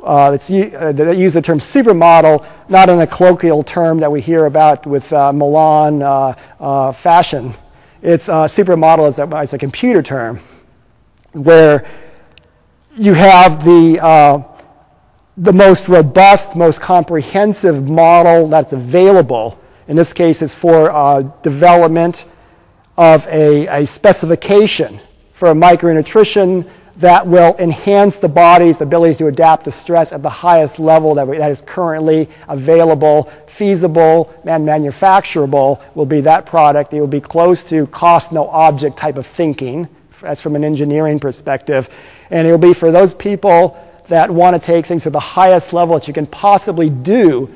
They use the term supermodel, not in a colloquial term that we hear about with Milan fashion. It's supermodel as a computer term, where you have the most robust, most comprehensive model that's available. In this case, it's for development of a specification for a micronutrition that will enhance the body's ability to adapt to stress at the highest level that is currently available, feasible, and manufacturable will be that product. It will be close to cost no object type of thinking, as from an engineering perspective. And it will be for those people that want to take things to the highest level that you can possibly do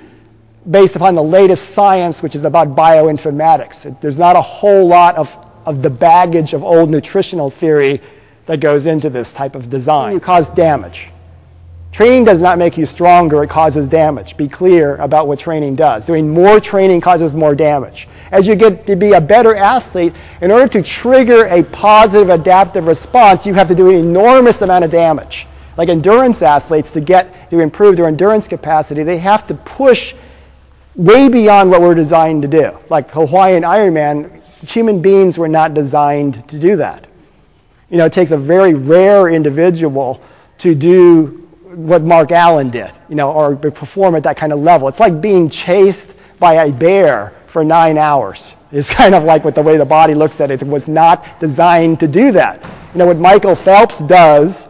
based upon the latest science, which is about bioinformatics. There's not a whole lot of the baggage of old nutritional theory that goes into this type of design. You cause damage. Training does not make you stronger, it causes damage. Be clear about what training does. Doing more training causes more damage. As you get to be a better athlete, in order to trigger a positive adaptive response, you have to do an enormous amount of damage. Like endurance athletes, to improve their endurance capacity, they have to push way beyond what we're designed to do. Like Hawaiian Ironman, human beings were not designed to do that. You know, it takes a very rare individual to do what Mark Allen did, you know, or perform at that kind of level. It's like being chased by a bear for 9 hours. It's kind of like with the way the body looks at it. It was not designed to do that. You know, what Michael Phelps does,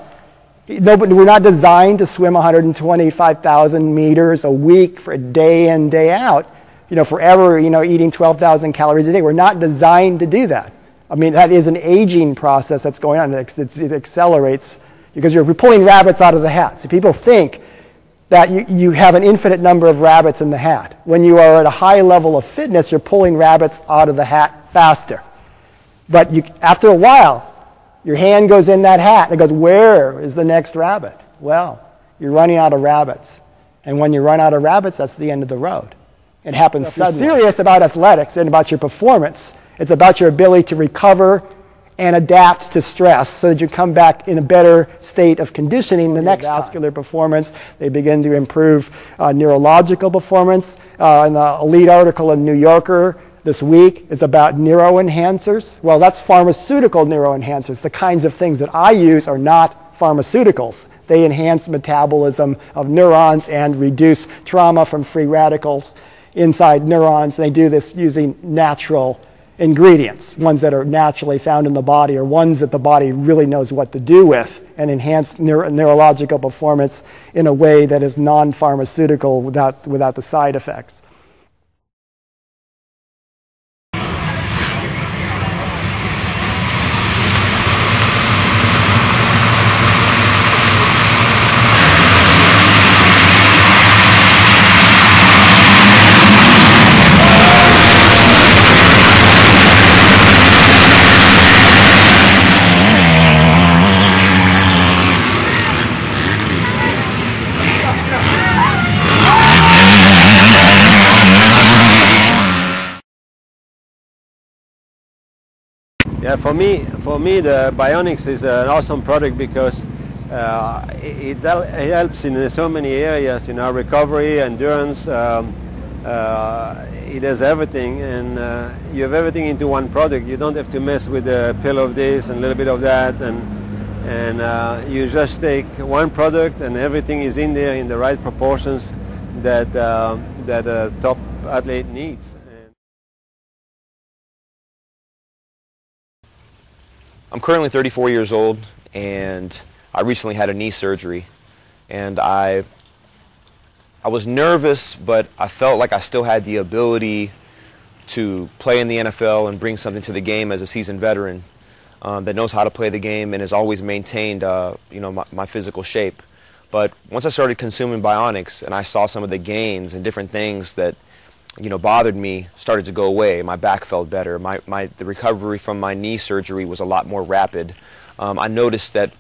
we're not designed to swim 125,000 meters a week for day in, day out, you know, forever, you know, eating 12,000 calories a day. We're not designed to do that. I mean, that is an aging process that's going on. It accelerates because you're pulling rabbits out of the hat. So people think that you have an infinite number of rabbits in the hat. When you are at a high level of fitness, you're pulling rabbits out of the hat faster. But after a while, your hand goes in that hat and it goes, where is the next rabbit? Well, you're running out of rabbits. And when you run out of rabbits, that's the end of the road. It happens suddenly. If you're serious about athletics and about your performance, it's about your ability to recover and adapt to stress so that you come back in a better state of conditioning the next vascular performance. They begin to improve neurological performance. In the elite article in New Yorker this week is about neuroenhancers. Well, that's pharmaceutical neuroenhancers. The kinds of things that I use are not pharmaceuticals. They enhance metabolism of neurons and reduce trauma from free radicals inside neurons. They do this using natural ingredients, ones that are naturally found in the body or ones that the body really knows what to do with, and enhance neurological performance in a way that is non-pharmaceutical without the side effects. Yeah, for me, the Bionx is an awesome product because it helps in so many areas, you know, recovery, endurance. It has everything, and you have everything into one product. You don't have to mess with a pill of this and a little bit of that, and you just take one product, and everything is in there in the right proportions that a top athlete needs. I'm currently 34 years old, and I recently had a knee surgery, and I was nervous, but I felt like I still had the ability to play in the NFL and bring something to the game as a seasoned veteran that knows how to play the game and has always maintained you know, my physical shape. But once I started consuming Bionx and I saw some of the gains and different things that, you know, bothered me started to go away. My back felt better. The recovery from my knee surgery was a lot more rapid. I noticed that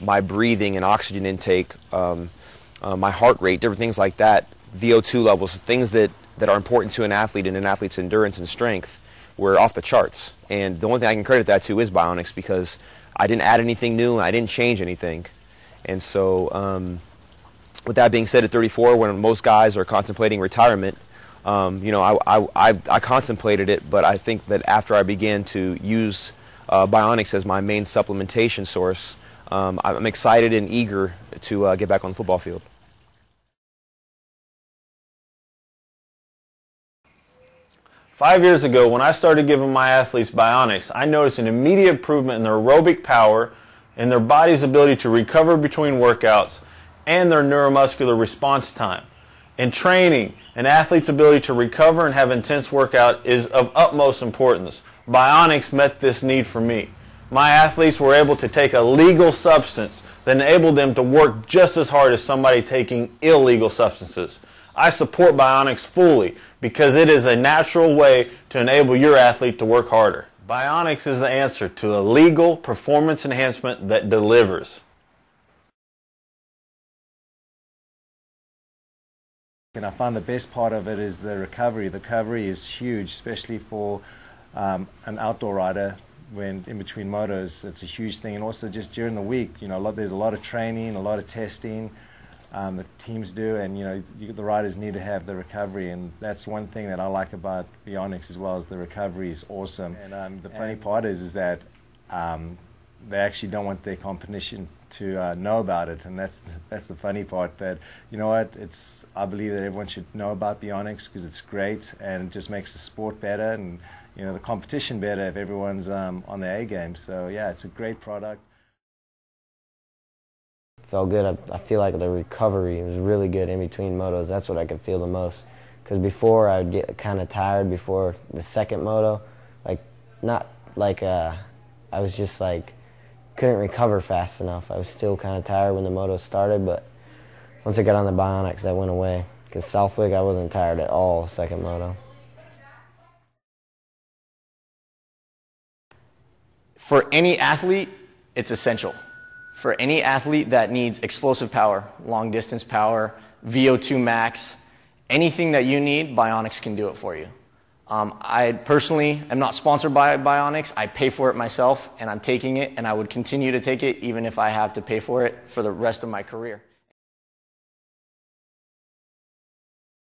my breathing and oxygen intake, my heart rate, different things like that, VO2 levels, things that are important to an athlete and an athlete's endurance and strength were off the charts. And the only thing I can credit that to is Bionx, because I didn't add anything new and I didn't change anything. And so with that being said, at 34, when most guys are contemplating retirement, you know, I contemplated it, but I think that after I began to use Bionx as my main supplementation source, I'm excited and eager to get back on the football field. Five years ago, when I started giving my athletes Bionx, I noticed an immediate improvement in their aerobic power, in their body's ability to recover between workouts, and their neuromuscular response time. In training, an athlete's ability to recover and have intense workout is of utmost importance. Bionx met this need for me. My athletes were able to take a legal substance that enabled them to work just as hard as somebody taking illegal substances. I support Bionx fully because it is a natural way to enable your athlete to work harder. Bionx is the answer to a legal performance enhancement that delivers. And I find the best part of it is the recovery. The recovery is huge, especially for an outdoor rider. When in between motos, it's a huge thing. And also just during the week, you know, there's a lot of training, a lot of testing that teams do, and you know, the riders need to have the recovery, and that's one thing that I like about Bionx as well, as the recovery is awesome. And the funny part is that they actually don't want their competition to know about it, and that's the funny part. But you know what? I believe that everyone should know about Bionx because it's great, and it just makes the sport better, and you know, the competition better if everyone's on their A game. So yeah, it's a great product. Felt good. I feel like the recovery was really good in between motos. That's what I could feel the most. Because before I would get kind of tired before the second moto, like not like I was just like couldn't recover fast enough. I was still kind of tired when the moto started, but once I got on the Bionx, that went away. Because Southwick, I wasn't tired at all second moto. For any athlete, it's essential. For any athlete that needs explosive power, long distance power, VO2 max, anything that you need, Bionx can do it for you. I personally am not sponsored by Bionx. I pay for it myself, and I'm taking it, and I would continue to take it even if I have to pay for it for the rest of my career.